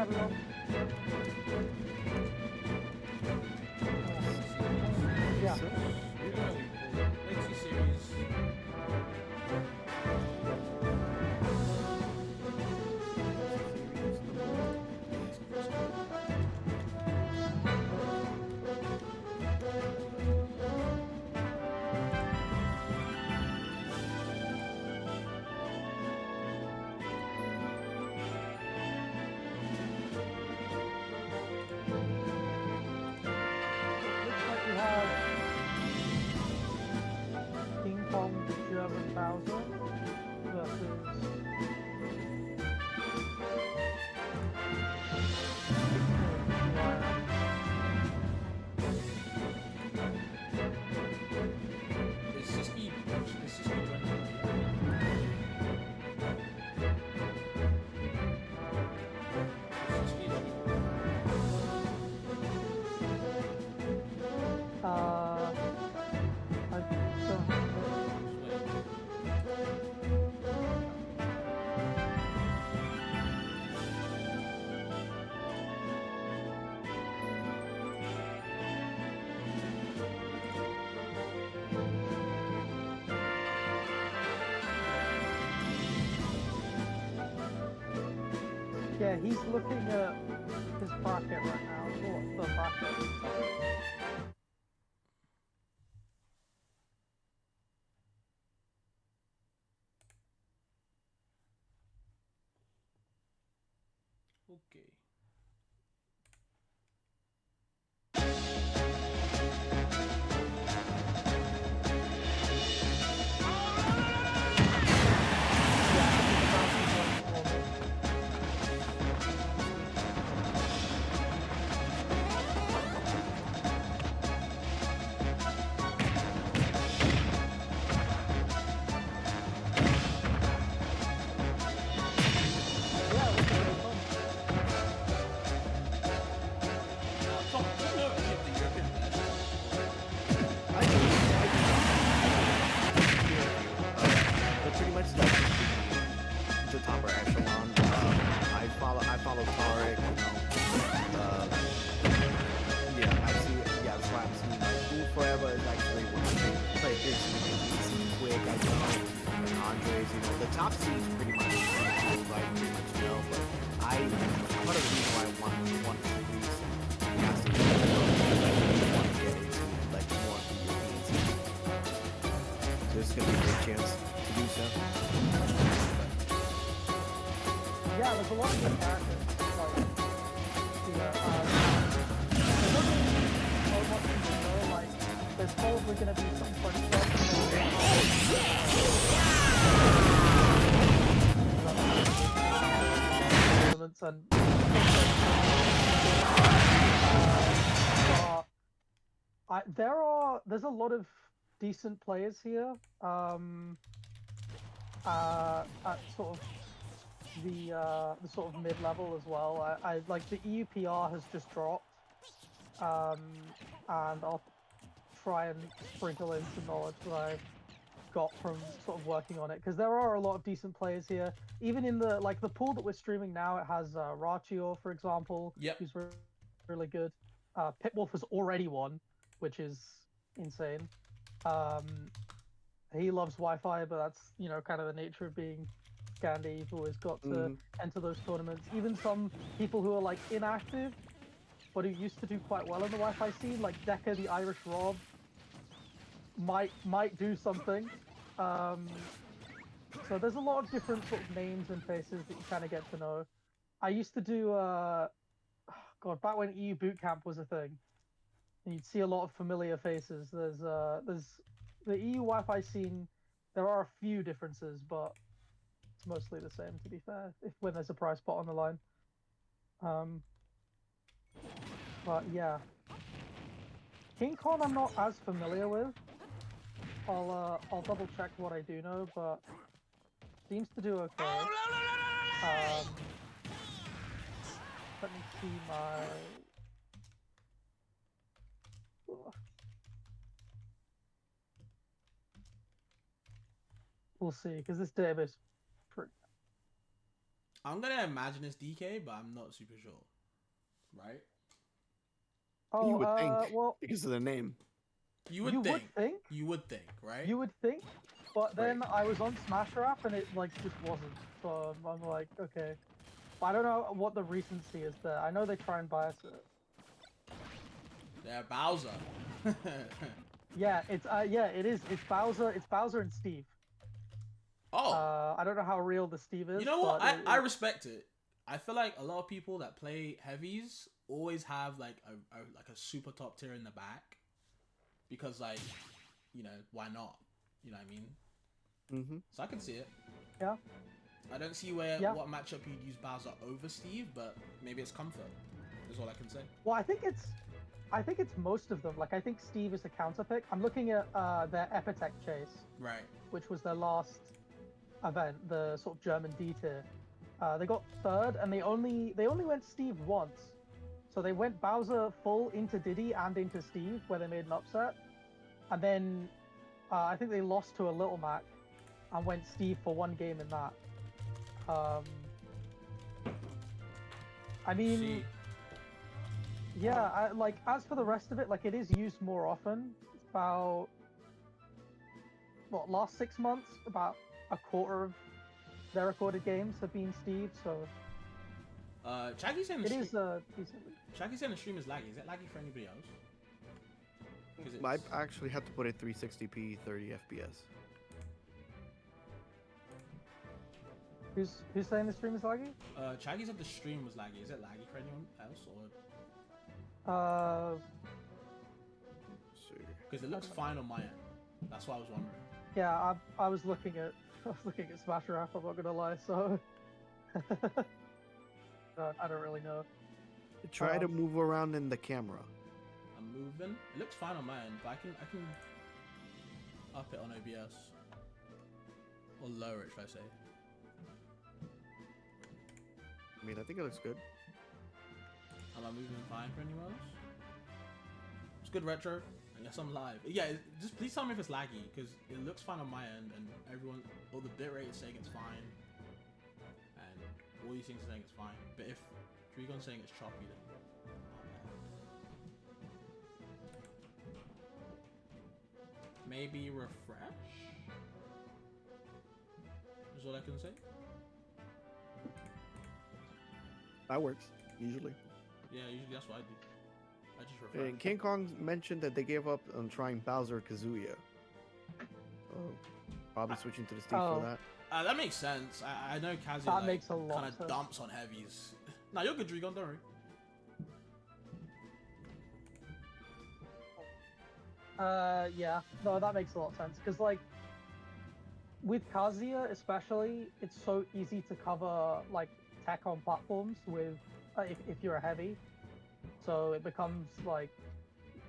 everyone. Yeah. Vegacy Series. Looks like we have King Kong the German Bowser versus Is Siski joining the I don't know. Yeah, he's looking at his bracket right now. Or the bracket. Okay. Pretty much the top echelon. I follow Tarek. Yeah, I see. Yeah, that's why I'm seeing Cool Forever is actually one of the play this quick. I know Andres. The top C is pretty much like pretty much but part of the reason why I want to release Master want to get into like more of the European scene. So this is gonna be a great chance to do so. Yeah, there's a lot of good characters. There's probably going to be some fun stuff. There's a lot of decent players here. At sort of the sort of mid-level as well. I like the EUPR has just dropped, and I'll try and sprinkle in some knowledge that I got from sort of working on it, because there are a lot of decent players here. Even in the pool that we're streaming now, it has Rachio, for example, who's really good. Pitwolf has already won, which is insane. He loves Wi-Fi, but that's kind of the nature of being Scandi. You've always got to enter those tournaments. Even some people who are like inactive, but who used to do quite well in the Wi-Fi scene, like Deca the Irish Rob, might do something. So there's a lot of different sort of names and faces that you kind of get to know. I used to do God, back when EU Bootcamp was a thing, and you'd see a lot of familiar faces. There's the EU Wi-Fi scene. There are a few differences, but it's mostly the same, to be fair, when there's a prize pot on the line. But yeah, King Kong I'm not as familiar with. I'll double check what I do know, but seems to do okay. Let me see my. We'll see, because this database is pretty. I'm gonna imagine it's DK, but I'm not super sure. Right? Oh, You would think well, because of the name. You would you think. would think, You would think, right? you would think, but then Right. I was on Smasher app and it like just wasn't. So I'm like, okay. But I don't know what the recency is there. I know they try and bias it. Yeah, Bowser. Yeah, it is. It's Bowser. It's Bowser and Steve. Oh, I don't know how real the Steve is, you know what? but I respect it. I feel like a lot of people that play heavies always have like a super top tier in the back, because like, you know, why not? You know what I mean? Mm-hmm. So I can see it. yeah. I don't see what matchup you'd use Bowser over Steve, but maybe it's comfort. Is all I can say. Well, I think it's most of them. Like I think Steve is a counter pick. I'm looking at their Epitech chase, Right. which was their last event, the sort of German D tier. They got third, and they only went Steve once. So they went Bowser full into Diddy and into Steve, where they made an upset, and then I think they lost to a Little Mac, and went Steve for one game in that. I mean, See. yeah, like as for the rest of it, like it is used more often. It's about last 6 months, about a quarter of their recorded games have been Steve, so Shaggy's saying the it stream. is decently. Shaggy's saying the stream is laggy. Is it laggy for anybody else? 'Cause I it's- actually have to put it 360p, 30 FPS. Who's saying the stream is laggy? Shaggy said the stream was laggy. Is it laggy for anyone else, or So, because it looks fine on my end? That's what I was wondering. Yeah, I was looking at Smasher app. I'm not gonna lie, so I don't really know. try to move around in the camera. I'm moving. It looks fine on my end, but I can up it on OBS or lower it, should I say? I mean, I think it looks good. Am I moving fine for anyone else? It's good retro. I guess I'm live. Yeah, just please tell me if it's laggy, because it looks fine on my end, and all the bitrate is saying it's fine, and all these things are saying it's fine. But if Dragon's saying it's choppy, then maybe refresh is all I can say. That works, usually. Yeah, usually that's what I do. I just refresh. And King Kong mentioned that they gave up on trying Bowser Kazuya. Probably switching to the Steve for that. That makes sense. I know Kazuya That makes a lot kind of of sense. dumps on heavies. Nah, you're good, Dragon, don't worry. Yeah, no, that makes a lot of sense because like with Kazuya especially, it's so easy to cover like tech on platforms with if you're a heavy, so it becomes like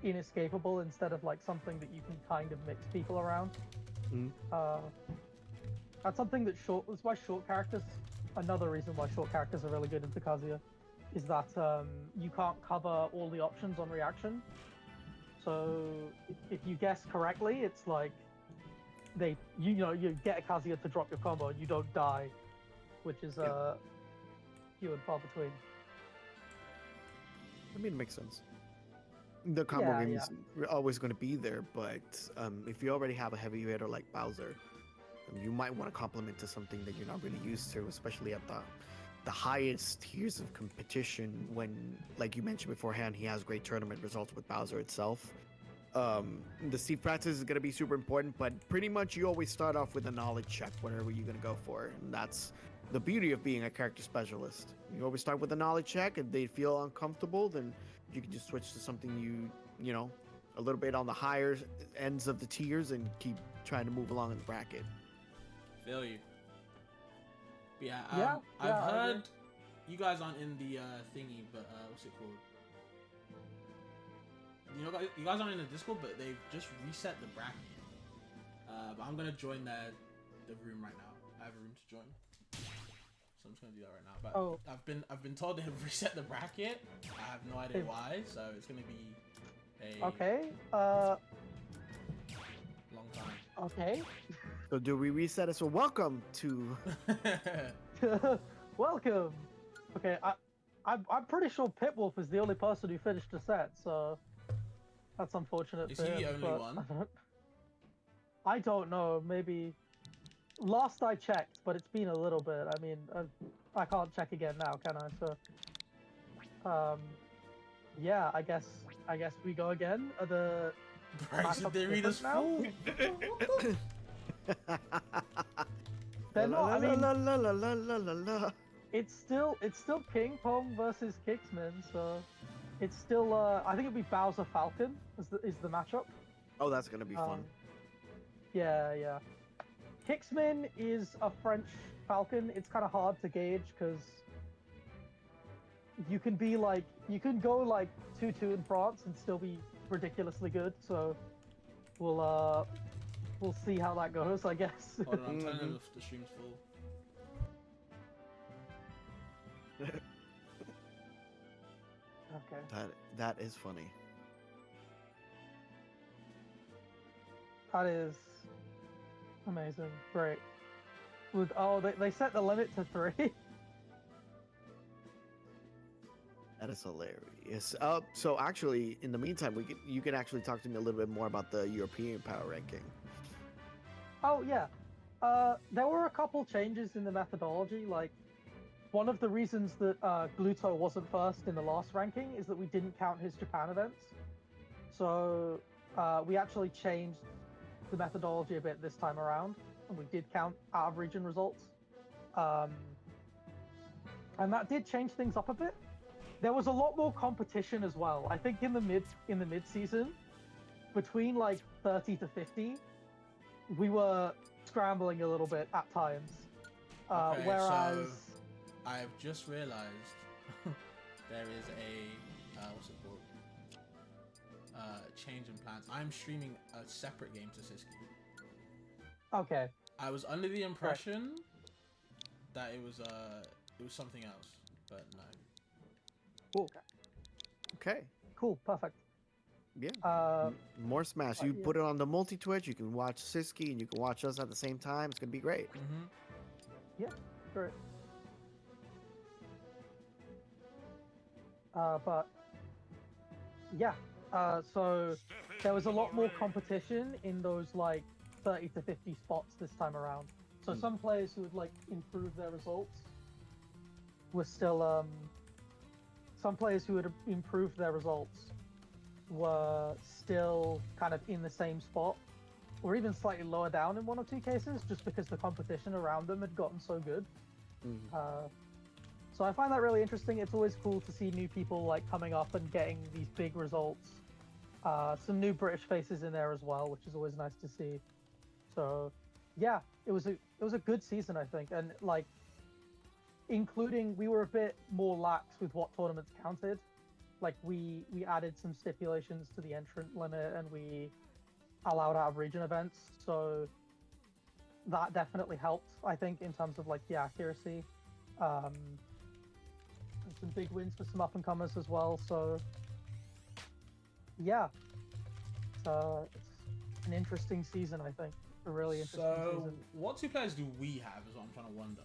inescapable instead of like something that you can kind of mix people around. Mhm. That's something that that's why short characters. Another reason why short characters are really good into Kazuya is that you can't cover all the options on reaction. So if you guess correctly, it's like you get a Kazuya to drop your combo and you don't die, which is few and far between. I mean, it makes sense. The combo Yeah, game is always going to be there, but if you already have a heavy hitter like Bowser, you might want to complement to something that you're not really used to, especially at the highest tiers of competition. When, like you mentioned beforehand, he has great tournament results with Bowser itself. The Steve practice is going to be super important, but pretty much you always start off with a knowledge check whenever you're going to go for it, and that's the beauty of being a character specialist. You always start with a knowledge check, and they feel uncomfortable, then you can just switch to something you know, a little bit on the higher ends of the tiers and keep trying to move along in the bracket. Feel you. But yeah, Yeah, I've I agree. heard you guys aren't in the thingy, but what's it called? You guys aren't in the Discord, but they've just reset the bracket. But I'm gonna join the room right now. I have a room to join, so I'm just gonna do that right now. But I've been told they have reset the bracket. I have no idea why, so it's gonna be a Okay. long time. Okay. So do we reset it? So welcome to... Welcome. Okay, I'm pretty sure Pitwolf is the only person who finished a set, so that's unfortunate Is for he him. the only but one? I don't know. Maybe last I checked, but it's been a little bit. I mean, I can't check again now, can I? So, yeah, I guess we go again. Are the Bryson matchups theory different is now? full. They're not. I mean, la la la la la la la. it's still King Kong versus Kicksman, so it's still. I think it'd be Bowser Falcon is the matchup. Oh, that's gonna be fun. Yeah. Kicksman is a French Falcon. It's kind of hard to gauge because you can go like 2-2 in France and still be ridiculously good. So we'll see how that goes, I guess. Hold on, I'm telling them the stream's full. Okay. That is funny. That is amazing. Great. They set the limit to 3. That is hilarious. So actually, in the meantime, you can actually talk to me a little bit more about the European power ranking. Oh yeah. There were a couple changes in the methodology. Like, one of the reasons that Gluto wasn't first in the last ranking is that we didn't count his Japan events. So we actually changed the methodology a bit this time around, and we did count out of region results. And that did change things up a bit. There was a lot more competition as well. I think in the mid season, between like 30 to 50, we were scrambling a little bit at times. Okay, Whereas so I've just realized there is a what's it called? Change in plans. I'm streaming a separate game to Siski. okay, I was under the impression that it was something else, but no. cool, Okay. cool, perfect. Yeah. More Smash. You yeah. put it on the multi Twitch. You can watch Siski and you can watch us at the same time. It's gonna be great. Mm-hmm. Yeah, great. But yeah, so there was a lot more competition in those like 30 to 50 spots this time around. So some players who would like improve their results were still some players who had improved their results were still kind of in the same spot, or even slightly lower down in 1 or 2 cases, just because the competition around them had gotten so good. So I find that really interesting. It's always cool to see new people like coming up and getting these big results. Some new British faces in there as well, which is always nice to see. So yeah, it was a good season, I think, and like including we were a bit more lax with what tournaments counted. Like we added some stipulations to the entrant limit, and we allowed out of region events. So that definitely helped, I think, in terms of like the accuracy. And some big wins for some up and comers as well. So yeah, it's an interesting season, I think. A really interesting season. What 2 players do we have is what I'm trying to wonder.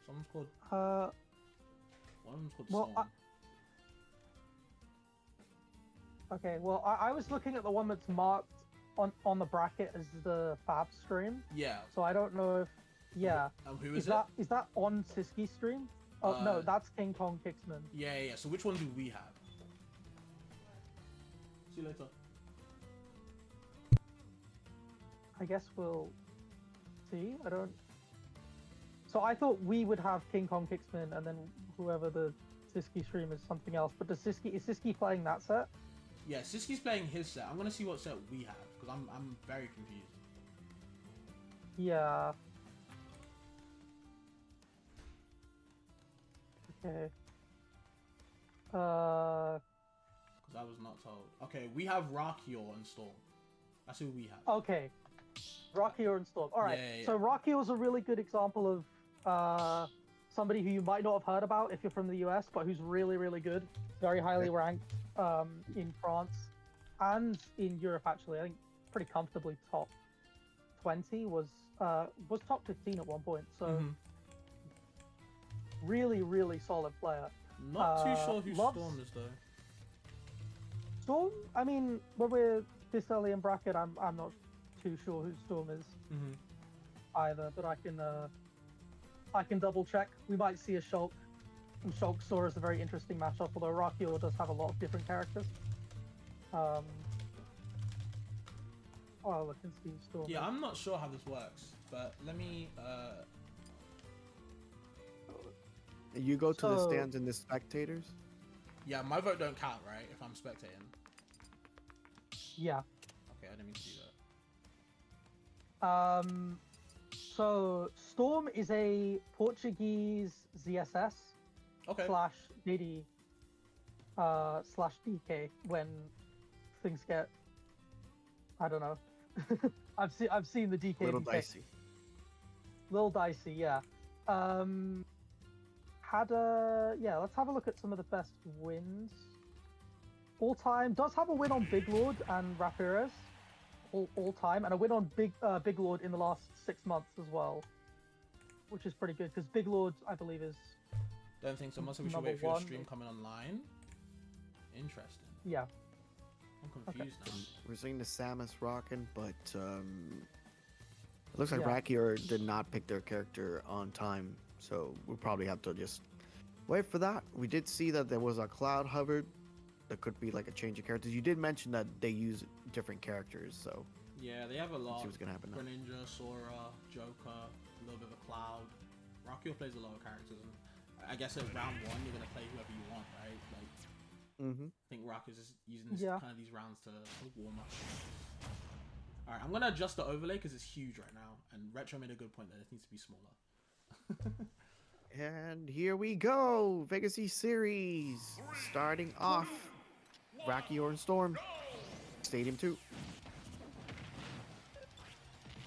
Someone's called one of them's called Storm. Okay, well, I was looking at the one that's marked on the bracket as the Fab stream. Yeah. So I don't know if, yeah. Who is it? Is that on Siski's stream? Oh, no, that's King Kong Kicksman. Yeah. So which one do we have? See you later. I guess we'll see. I don't... So I thought we would have King Kong Kicksman, and then whoever the Siski stream is something else. But is Siski playing that set? Yeah, Siski's playing his set. I'm gonna see what set we have because I'm very confused. Yeah. Okay. Because I was not told. Okay, we have Rakior and Storm. That's who we have. Okay. Rakior and Storm. All right. Yeah. So Rakior is a really good example of somebody who you might not have heard about if you're from the US, but who's really, really good, very highly ranked in France and in Europe. Actually, I think pretty comfortably top 20 was top 15 at one point. So really, really solid player. Not too sure who loves- Storm is though. Storm, I mean, when we're this early in bracket, I'm not too sure who Storm is Mm-hmm. either, but I can double check. We might see a Shulk. And Shulk Sora is a very interesting matchup, although Rakio does have a lot of different characters. Oh, look, and see Storm. Yeah, I'm not sure how this works, but let me. You go to the So- stands and the spectators. Yeah, my vote don't count, right? If I'm spectating. Yeah. Okay, I didn't mean to do that. So Storm is a Portuguese ZSS Okay. slash DD slash DK when things get, I don't know. I've seen the DK. Little DK. dicey. Little dicey, yeah. Yeah, let's have a look at some of the best wins. All time does have a win on Big Lord and Ramirez, all time, and a win on Big Lord in the last 6 months as well, which is pretty good because Big Lord, I believe, is Don't think so. Must have we should Number wait for your one. stream coming online. Interesting. yeah. I'm confused now. We're seeing the Samus rocking, but it looks like Yeah. Rakior did not pick their character on time, so we'll probably have to just wait for that. We did see that there was a cloud hovered. That could be like a change of characters. You did mention that they use different characters, so Yeah, they have a lot. see what's gonna happen now. Greninja, Sora, Joker, a little bit of a Cloud. Rakio plays a lot of characters, and I guess at round one you're gonna play whoever you want, right? Like, Mm-hmm. I think Rakio's just using this, Yeah. kind of these rounds to warm up. All right, I'm gonna adjust the overlay because it's huge right now, and Retro made a good point that it needs to be smaller. And here we go, Vegacy Series starting off. Rakior and Storm, Stadium 2.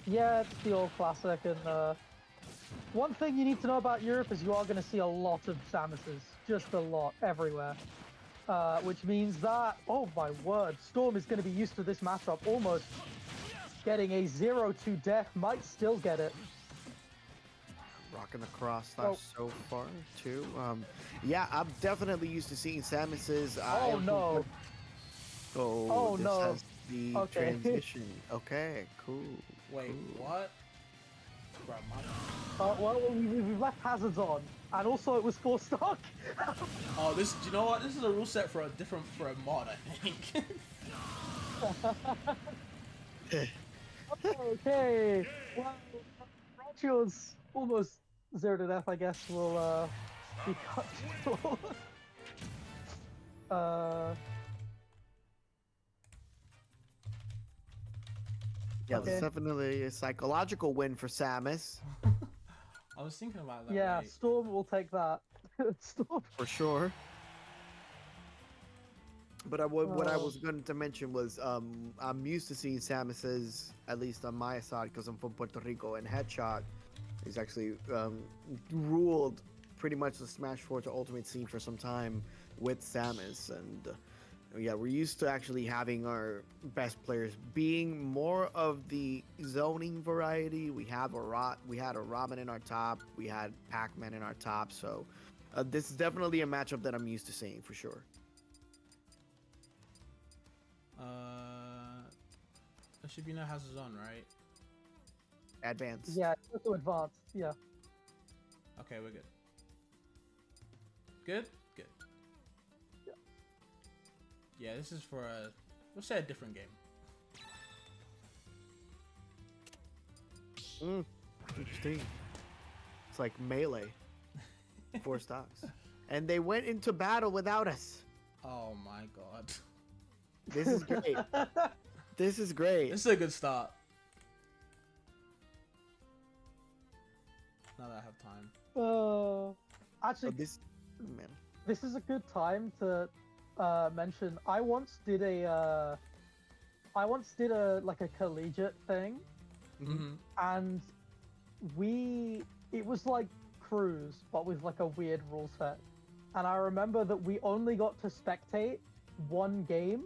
Yeah, it's the old classic, and one thing you need to know about Europe is you are going to see a lot of Samuses, just a lot, everywhere. Which means that, oh my word, Storm is going to be used to this matchup, almost getting a 0-2 death, might still get it. Rocking the cross slash so far too. Yeah, I'm definitely used to seeing Samus's. Oh no. Oh this no. has the Okay. transition. Okay, cool. Wait, cool. what? Grab my. Well, we've left hazards on, and also it was 4 stock. Oh, this. Do you know what? This is a rule set for a mod, I think. Okay. Well, Rachio's almost 0 to death, I guess, will be cut short. Yeah, Okay. that's definitely a psychological win for Samus, I was thinking about that. Yeah, Wait. Storm will take that. Storm. for sure. But what I Oh. was going to mention was I'm used to seeing Samus's, at least on my side, because I'm from Puerto Rico, and Headshot is actually ruled pretty much the Smash 4 to Ultimate scene for some time with Samus, and yeah, we're used to actually having our best players being more of the zoning variety. We had a Robin in our top, we had Pac-Man in our top, so this is definitely a matchup that I'm used to seeing for sure. Shibina has his own, right? Advance. Yeah, go to advanced. Yeah. Okay, we're good. Good? Good. Yeah. Yeah, this is for let's say a different game. Interesting. It's like Melee. 4 stocks. And they went into battle without us. Oh my god. This is great. This is great. This is a good start. Now that I have time. Actually, Man. this is a good time to mention. I once did a like a collegiate thing, Mm-hmm. and it was like Cruise, but with like a weird rule set. And I remember that we only got to spectate 1 game.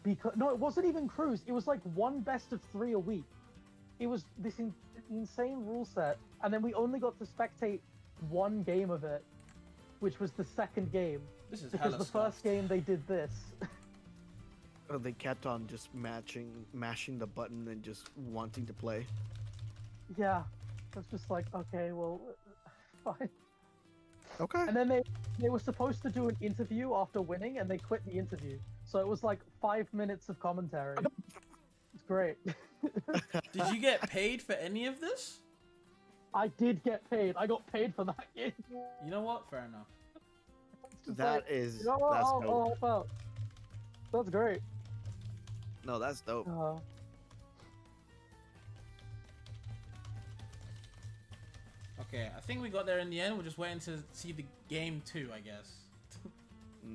Because no, it wasn't even Cruise. It was like 1 best of 3 a week. It was this insane rule set, and then we only got to spectate one game of it, which was the second game. This is Because hella the scuffed. first game they did this. They kept on just mashing the button and just wanting to play. Yeah. It's just like, okay, well, fine. Okay. And then they were supposed to do an interview after winning, and they quit the interview. So it was like 5 minutes of commentary. It's great. Did you get paid for any of this? I did get paid. I got paid for that game. You know what? Fair enough. It's just That like, is you know what? that's I'll dope. help out. That's great. No, that's dope. Okay, I think we got there in the end. We're just waiting to see the game 2, I guess.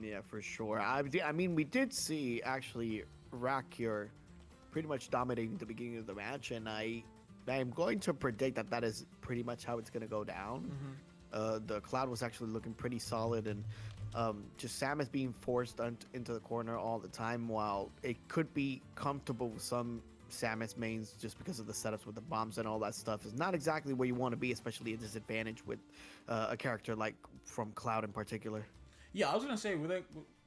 Yeah, for sure. I mean, we did see actually Rakier pretty much dominating the beginning of the match, and I'm going to predict that that is pretty much how it's going to go down. The Cloud was actually looking pretty solid, and just Samus being forced into the corner all the time, while it could be comfortable with some Samus mains just because of the setups with the bombs and all that stuff is not exactly where you want to be, especially a disadvantage with a character like from Cloud in particular. Yeah, I was gonna say, with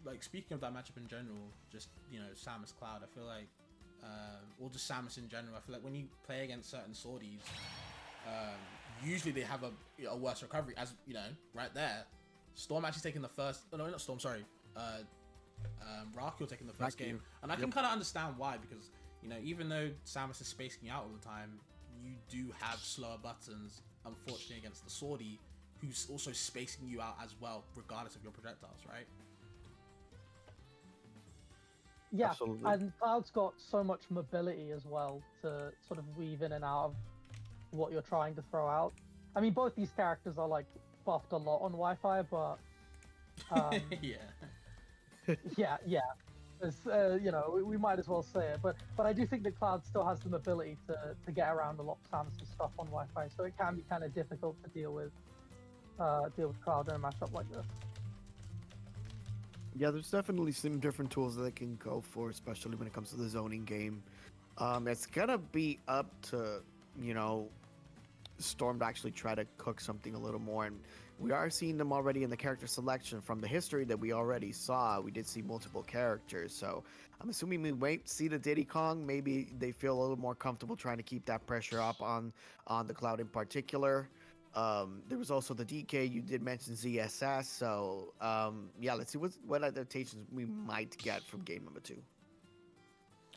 like speaking of that matchup in general, just Samus Cloud. I feel like, or just Samus in general. I feel like when you play against certain Swordies, usually they have a worse recovery. As you know, right there, Storm actually taking the first. Oh, no, not Storm. Sorry, Rakiel taking the first game, and I can kind of understand why, because even though Samus is spacing you out all the time, you do have slower buttons, unfortunately, against the Swordie, who's also spacing you out as well, regardless of your projectiles, right? Yeah, Absolutely. and Cloud's got so much mobility as well to sort of weave in and out of what you're trying to throw out. I mean, both these characters are like buffed a lot on Wi-Fi, but Yeah. yeah. It's, we might as well say it, but I do think that Cloud still has the mobility to get around a lot of Samus' stuff on Wi-Fi, so it can be kind of difficult to deal with Cloud in a matchup like this. Yeah, there's definitely some different tools that they can go for, especially when it comes to the zoning game. It's gonna be up to, Storm to actually try to cook something a little more, and we are seeing them already in the character selection from the history that we already saw. We did see multiple characters, so I'm assuming we wait see the Diddy Kong. Maybe they feel a little more comfortable trying to keep that pressure up on the Cloud in particular. There was also the DK. You did mention ZSS, so yeah, let's see what adaptations we might get from game number 2.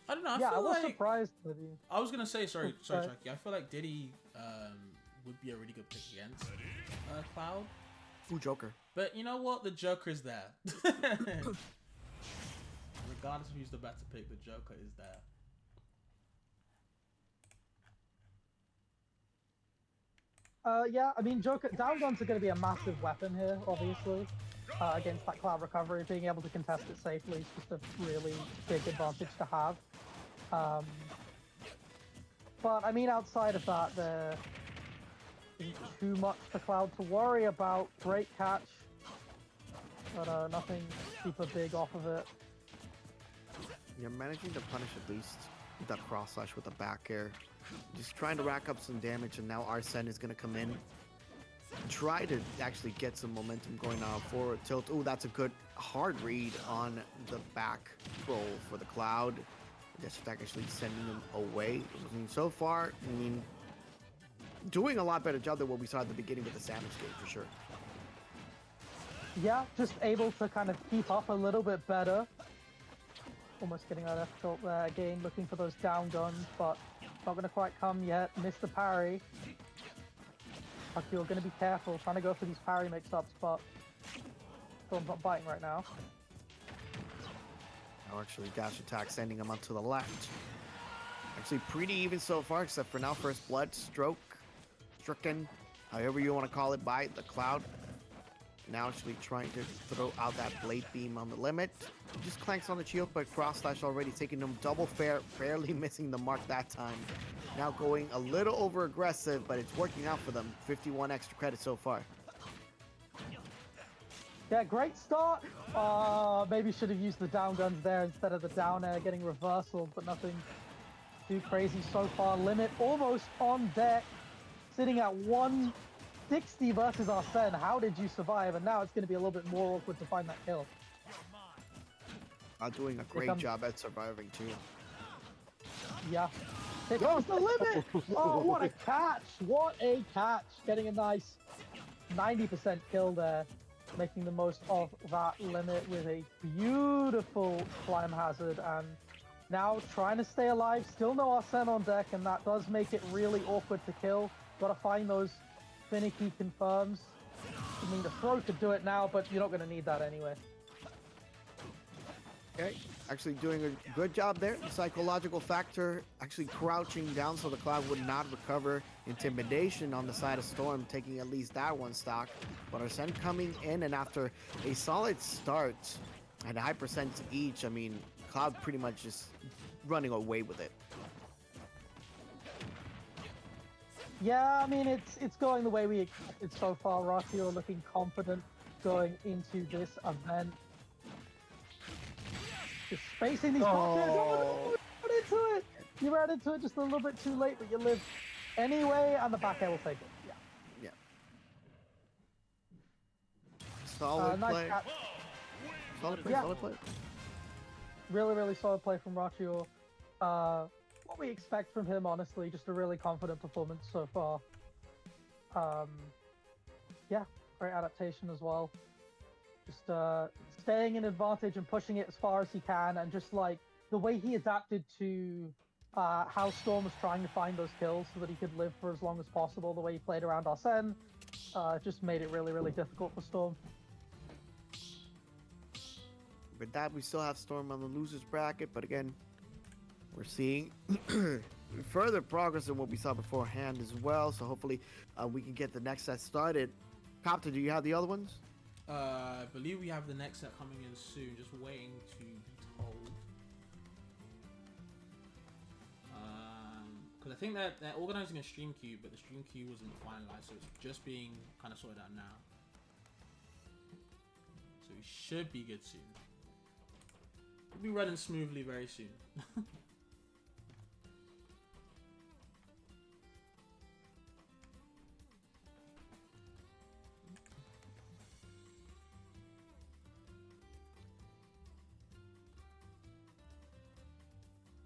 I don't know. I Yeah, I feel was like surprised with you. I was gonna say sorry, sorry. Chucky. I feel like Diddy would be a really good pick against Cloud. Ooh, Joker. But you know what? The Joker is there. Regardless of who's the better pick, the Joker is there. Yeah, I mean, Joker down guns are going to be a massive weapon here, obviously, against that Cloud recovery. Being able to contest it safely is just a really big advantage to have. But I mean, outside of that, there isn't too much for Cloud to worry about. Great catch, but nothing super big off of it. You're managing to punish at least the cross slash with the back air. Just trying to rack up some damage, and now Arsene is going to come in. Try to actually get some momentum going on forward tilt. Oh, that's a good hard read on the back roll for the Cloud. This attack actually sending him away. I mean, so far, doing a lot better job than what we saw at the beginning with the Samus game, for sure. Yeah, just able to kind of keep up a little bit better. Almost getting that F tilt there again, looking for those down guns, but not going to quite come yet. Missed the parry. You're going to be careful, trying to go for these parry mix-ups, but Storm's not biting right now. Now actually dash attack sending him up to the left. Actually pretty even so far, except for now first blood stricken, however you want to call it, by the Cloud. Now actually trying to throw out that blade beam on the limit. Just clanks on the shield, but cross slash already taking him double fair, barely missing the mark that time. Now going a little over aggressive, but it's working out for them. 51 extra credits so far. Yeah, great start. Maybe should have used the down guns there instead of the down air, getting reversal, but nothing too crazy so far. Limit almost on deck, sitting at 1 60 versus Arsene. How did you survive? And now it's going to be a little bit more awkward to find that kill. Doing a great job at surviving too. Yeah. Here goes the limit! Oh, what a catch! What a catch! Getting a nice 90% kill there. Making the most of that limit with a beautiful climb hazard. And now trying to stay alive. Still no Arsene on deck, and that does make it really awkward to kill. Gotta find those finicky confirms. I mean, the throw could do it now, but you're not going to need that anyway. Okay, actually doing a good job there. The psychological factor, actually crouching down so the Cloud would not recover. Intimidation on the side of Storm, taking at least that one stock. But Arsene coming in, and after a solid start at a high percent each, I mean, Cloud pretty much just running away with it. Yeah, I mean, it's going the way we expected so far. Ratio looking confident going into this event. Just spacing these boxes. Oh, put into it. You ran into it just a little bit too late, but you lived anyway, and the back air will take it. Yeah. Yeah. Solid nice play. catch. Solid play. Yeah. Solid play. Really, really solid play from Ratio. What we expect from him, honestly, just a really confident performance so far. Yeah, great adaptation as well. Just staying in advantage and pushing it as far as he can, and just like the way he adapted to how Storm was trying to find those kills so that he could live for as long as possible, the way he played around Arsene, just made it really, really difficult for Storm. With that, we still have Storm on the losers bracket, but again, we're seeing further progress than what we saw beforehand as well. So hopefully we can get the next set started. Copter, do you have the other ones? I believe we have the next set coming in soon. Just waiting to be told. Because I think that they're organizing a stream queue, but the stream queue wasn't finalized, so it's just being kind of sorted out now. So we should be good soon. We'll be running smoothly very soon.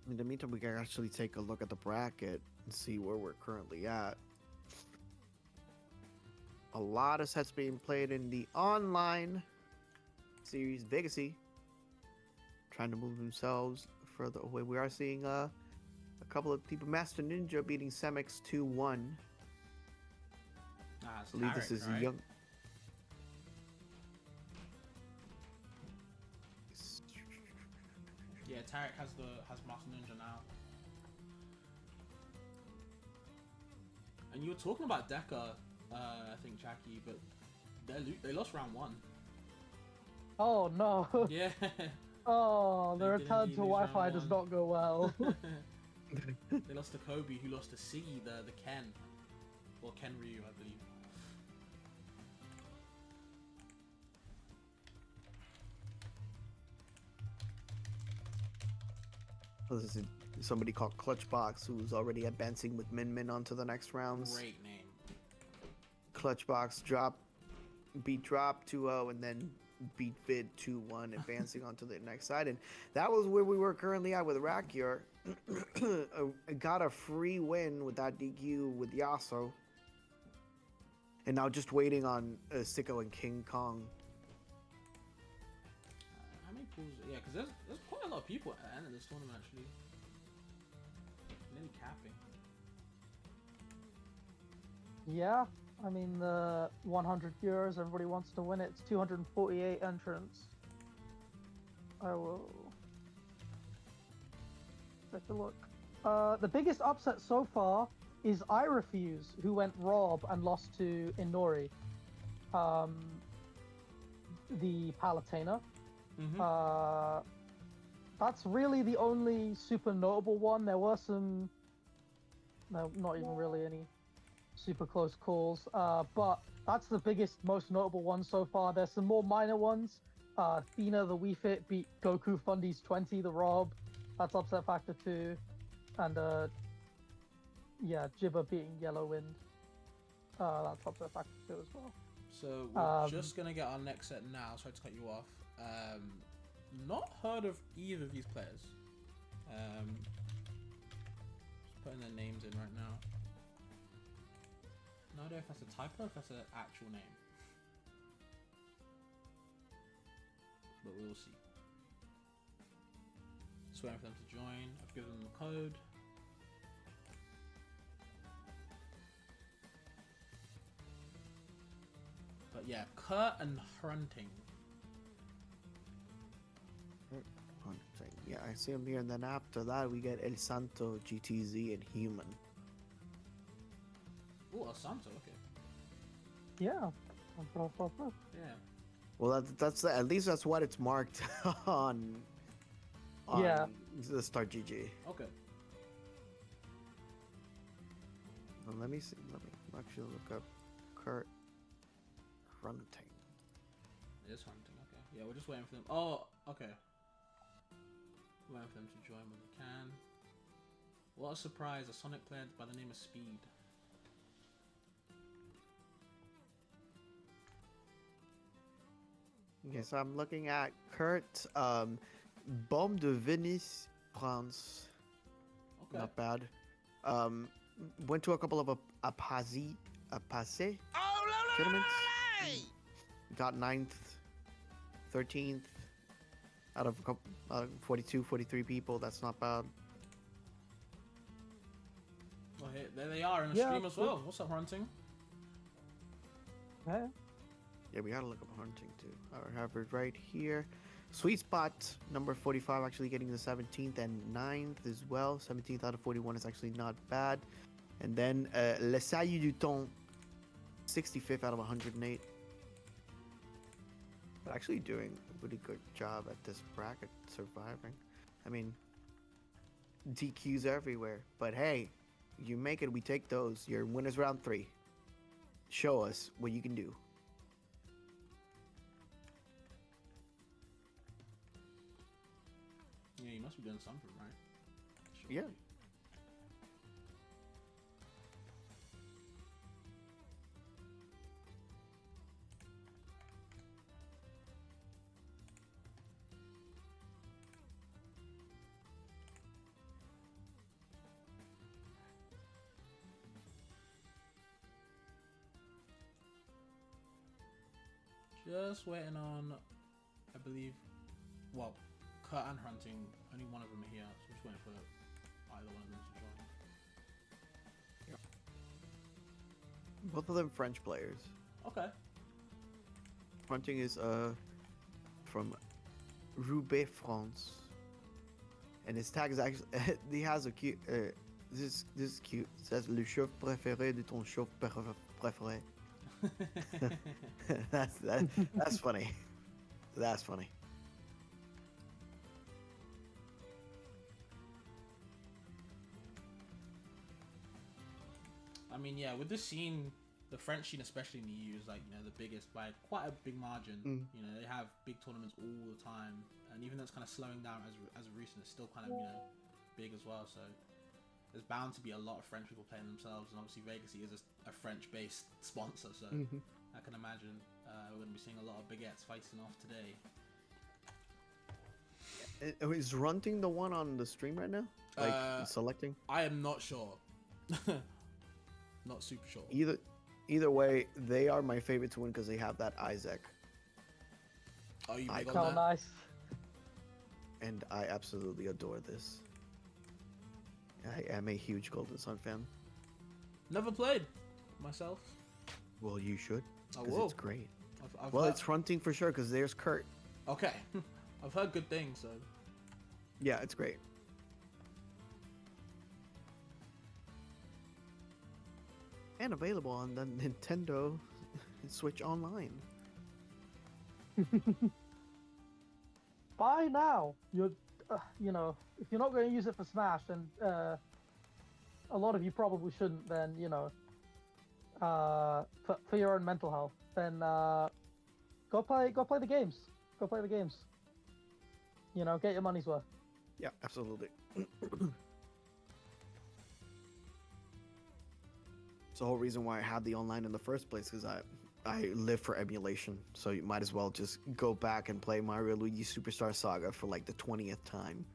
In the meantime, we can actually take a look at the bracket and see where we're currently at. A lot of sets being played in the online series. Vegacy trying to move themselves further away. We are seeing a couple of people. Master Ninja beating Semix 2-1. I believe Tarek, this is right? young. Yeah, Tarek has Master Ninja now. And you were talking about Deca, I think, Jackie, but they lost round 1. Oh no. Yeah. Oh, the They return didn't to lose round Wi-Fi does 1. not go well. They lost to Kobe, who lost to C, the Ken. Or Ken Ryu, I believe. This is somebody called Clutchbox, who's already advancing with Min Min onto the next rounds. Great name. Clutchbox beat drop 2-0, and then beat Vid 2-1, advancing onto the next side. And that was where we were currently at with Rakier. Got a free win with that DQ with Yasuo. And now just waiting on Sicko and King Kong. How many pools? Yeah, because there's quite a lot of people at the end of this tournament, actually. Nearly capping. Yeah, I mean, the 100 euros, everybody wants to win it. It's 248 entrants. I will take a look. The biggest upset so far is I Refuse, who went Rob and lost to Inori, the Palutena. Mm-hmm. That's really the only super notable one. There were some, no, not even really any super close calls, but that's the biggest, most notable one so far. There's some more minor ones. Thina the Wii Fit beat Goku Fundies 20 the Rob. That's upset factor 2. And yeah, Jibba beating Yellow Wind. That's up to a factor too as well. So we're just gonna get our next set now. Sorry to cut you off. Not heard of either of these players. Just putting their names in right now. No idea if that's a typo or if that's an actual name. But we'll see. Just waiting for them to join. I've given them the code. But yeah, Kurt and Hunting. Yeah, I see him here, and then after that we get El Santo, GTZ, and Human. Oh, El Santo, okay. Yeah. Yeah. Well, that's at least that's what it's marked on Yeah. the Start GG. Okay. Well, let me see. Let me actually look up Kurt Hunting. It is Hunting, okay. Yeah, we're just waiting for them. Oh, okay. Waiting for them to join when we can. What a surprise, a Sonic player by the name of Speed. Okay, so I'm looking at Kurt, Bombe de Venise, France. Okay. Not bad. Went to a couple of Apache tournaments. Got 9th, 13th out of a couple, 42, 43 people. That's not bad. Well, hey, there they are in the Yeah, stream as good. well. What's up, Hunting? Yeah. Yeah, we gotta look up Hunting too. I have it right here. Sweet Spot, number 45, actually getting the 17th and 9th as well. 17th out of 41 is actually not bad. And then Le Sailly du Ton, 65th out of 108. Actually doing a really good job at this bracket, surviving. I mean, DQs everywhere. But hey, you make it, we take those. Your winners round 3. Show us what you can do. Yeah, you must be doing something, right? Yeah. Just waiting on, I believe, well, Kurt and Hunting, only one of them are here, so just waiting for either one of them to join. Both of them French players. Okay. Hunting is from Roubaix, France, and his tag is actually he has a cute. This is cute. It says le chauve préféré de ton chauve préféré. That's funny. That's funny. I mean, yeah, with this scene, the French scene, especially in the EU, is like, you know, the biggest by quite a big margin. You know, they have big tournaments all the time, and even though it's kind of slowing down as of recent, it's still kind of, you know, big as well. So there's bound to be a lot of French people playing themselves, and obviously Vegacy is a French-based sponsor, so I can imagine we're going to be seeing a lot of baguettes fighting off today. Is Runting the one on the stream right now? Like selecting? I am not sure. Not super sure. Either way, they are my favorite to win because they have that Isaac. Oh, you big Oh, on that? nice. And I absolutely adore this. I am a huge Golden Sun fan. Never played myself. Well, you should. I Because will. it's great. I've Well, heard... it's Runting for sure because there's Kurt. Okay. I've heard good things, so... Yeah, it's great. And available on the Nintendo Switch Online. Buy now. You're, you know, if you're not going to use it for Smash, then a lot of you probably shouldn't. Then you know, for your own mental health, then go play the games. Go play the games. You know, get your money's worth. Yeah, absolutely. It's the whole reason why I had the online in the first place, because I live for emulation. So you might as well just go back and play Mario Luigi Superstar Saga for like the 20th time.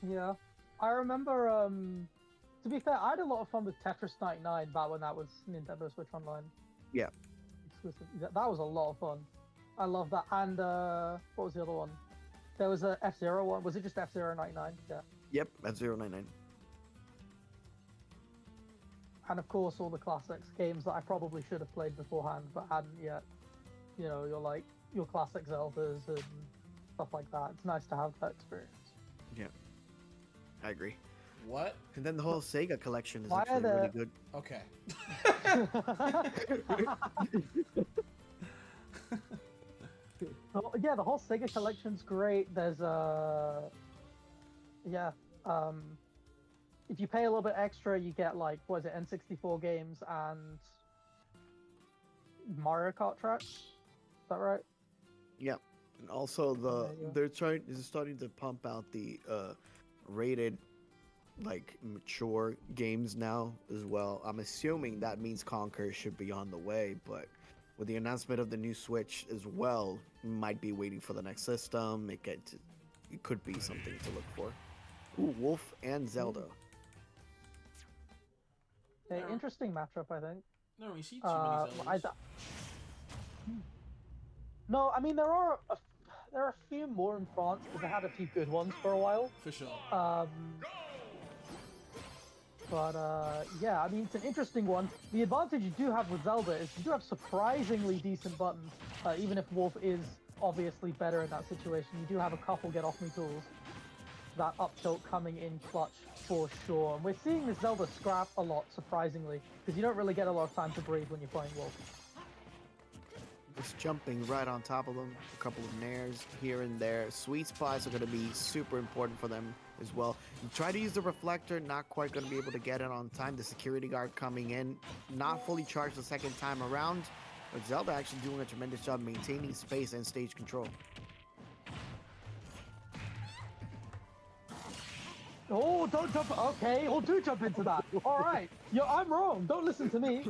Yeah, I remember. To be fair, I had a lot of fun with Tetris 99 back when that was Nintendo Switch Online Yeah. exclusive. That was a lot of fun. I love that. And what was the other one? There was a F-Zero one. Was it just F-Zero 99? Yeah. Yep, at 099. And of course, all the classics, games that I probably should have played beforehand but hadn't yet. You know, your classic Zeldas and stuff like that. It's nice to have that experience. Yeah, I agree. What? And then the whole Sega collection is Why are actually really the- good. Okay. Yeah, the whole Sega collection's great. There's yeah, if you pay a little bit extra, you get like what is it, N64 games and Mario Kart tracks. Is that right? Yeah, and also Yeah. they're starting to pump out the rated, like, mature games now as well. I'm assuming that means Conquer should be on the way, but with the announcement of the new Switch as well, might be waiting for the next system. It could be something to look for. Ooh, Wolf and Zelda. Hey, interesting matchup, I think. No, we see too many Zeldas. No, I mean there are a few more in France because they had a few good ones for a while. For sure. Yeah, I mean, it's an interesting one. The advantage you do have with Zelda is you do have surprisingly decent buttons. Even if Wolf is obviously better in that situation, you do have a couple get off me tools. That up tilt coming in clutch for sure. And we're seeing this Zelda scrap a lot, surprisingly, because you don't really get a lot of time to breathe when you're playing Wolf. Just jumping right on top of them. A couple of nairs here and there. Sweet spots are going to be super important for them as well. You try to use the reflector, not quite going to be able to get it on time. The security guard coming in, not fully charged the second time around. But Zelda actually doing a tremendous job maintaining space and stage control. Oh, don't jump. Okay, or do jump into that. All right. I'm wrong. Don't listen to me.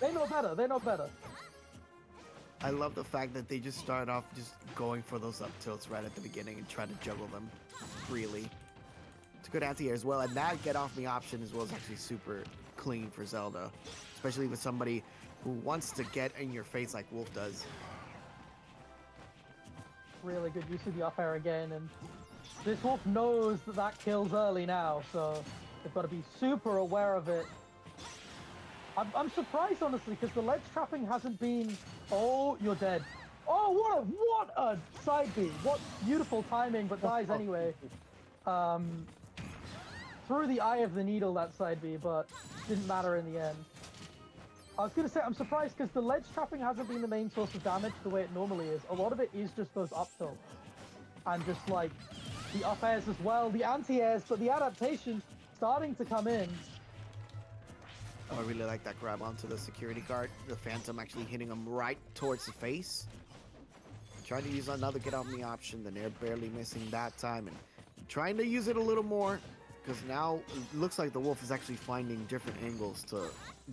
They know better. They know better. I love the fact that they just start off just going for those up tilts right at the beginning and try to juggle them freely. It's a good anti-air as well, and that get off me option as well is actually super clean for Zelda, especially with somebody who wants to get in your face like Wolf does. Really good use of the up air again, and this Wolf knows that kills early now, so they've got to be super aware of it. I'm surprised, honestly, because the ledge trapping hasn't been... Oh, you're dead. Oh, what a side B. What beautiful timing, but dies anyway. Through the eye of the needle, that side B, but didn't matter in the end. I was going to say, I'm surprised because the ledge trapping hasn't been the main source of damage the way it normally is. A lot of it is just those up tilts. And just like the up airs as well, the anti-airs, but the adaptation starting to come in. Oh, I really like that grab onto the security guard. The Phantom actually hitting him right towards the face. Trying to use another get off me option, the Nair barely missing that time, and trying to use it a little more, because now it looks like the Wolf is actually finding different angles to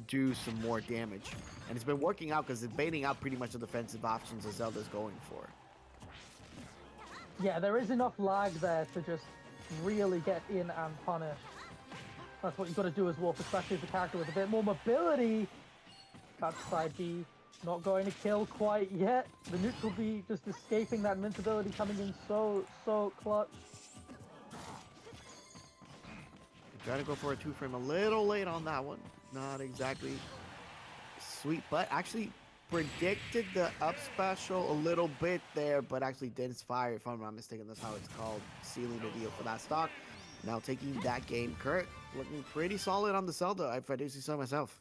do some more damage. And it's been working out because it's baiting out pretty much the defensive options that Zelda's going for. Yeah, there is enough lag there to just really get in and punish. That's what you've got to do as Wolf, especially as a character with a bit more mobility. That's side B. Not going to kill quite yet. The neutral B just escaping that invincibility, coming in so clutch. Trying to go for a 2-frame a little late on that one. Not exactly sweet, but actually predicted the up special a little bit there, but actually didn't fire, if I'm not mistaken. That's how it's called, sealing the deal for that stock. Now taking that game. Kurt looking pretty solid on the Zelda, if I do see so myself.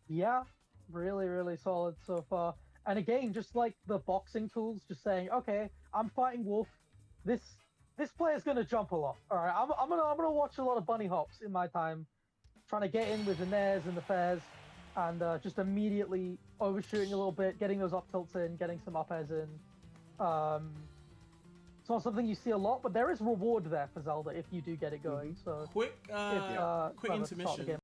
Yeah, really solid so far. And again, just like the boxing tools, just saying, okay, I'm fighting Wolf. This player's gonna jump a lot. All right, I'm gonna watch a lot of bunny hops in my time, trying to get in with the nairs and the fairs, and just immediately overshooting a little bit, getting those up tilts in, getting some up airs in. It's not something you see a lot, but there is reward there for Zelda if you do get it going. So Quick if, quick whoever started the intermission. game